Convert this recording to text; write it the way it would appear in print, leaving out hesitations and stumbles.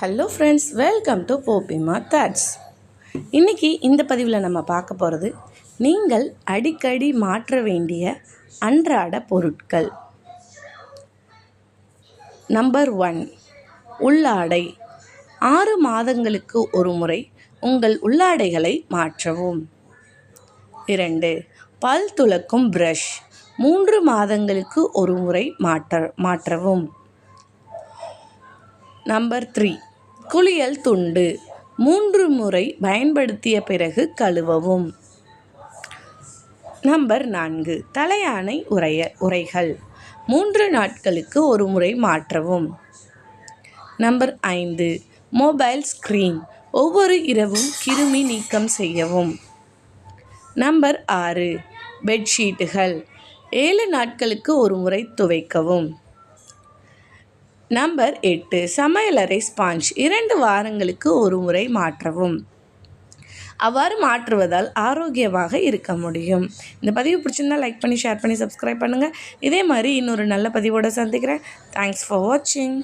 Hello friends, welcome to போபிமா thoughts. இன்றைக்கி இந்த பதிவில் நம்ம பார்க்க போகிறது நீங்கள் அடிக்கடி மாற்ற வேண்டிய அன்றாட பொருட்கள். நம்பர் 1, உள்ளாடை. 6 மாதங்களுக்கு ஒரு முறை உங்கள் உள்ளாடைகளை மாற்றவும். 2, பல் துலக்கும் ப்ரஷ். 3 மாதங்களுக்கு ஒரு முறை மாற்றவும். நம்பர் 3, குளியல் துண்டு. 3 முறை பயன்படுத்திய பிறகு கழுவவும். நம்பர் 4, தலையணை உறைகள். 3 நாட்களுக்கு ஒரு முறை மாற்றவும். Number 5, mobile screen. ஒவ்வொரு இரவும் கிருமி நீக்கம் செய்யவும். நம்பர் 6, பெட்ஷீட்டுகள். 7 நாட்களுக்கு ஒரு முறை துவைக்கவும். நம்பர் 8, சமையலறை ஸ்பாஞ்ச். 2 வாரங்களுக்கு ஒரு முறை மாற்றவும். அவ்வாறு மாற்றுவதால் ஆரோக்கியமாக இருக்க முடியும். இந்த பதிவு பிடிச்சிருந்தால் லைக் பண்ணி, ஷேர் பண்ணி, சப்ஸ்கிரைப் பண்ணுங்கள். இதே மாதிரி இன்னொரு நல்ல பதிவோடு சந்திக்கிறேன். தேங்க்ஸ் ஃபார் வாட்சிங்.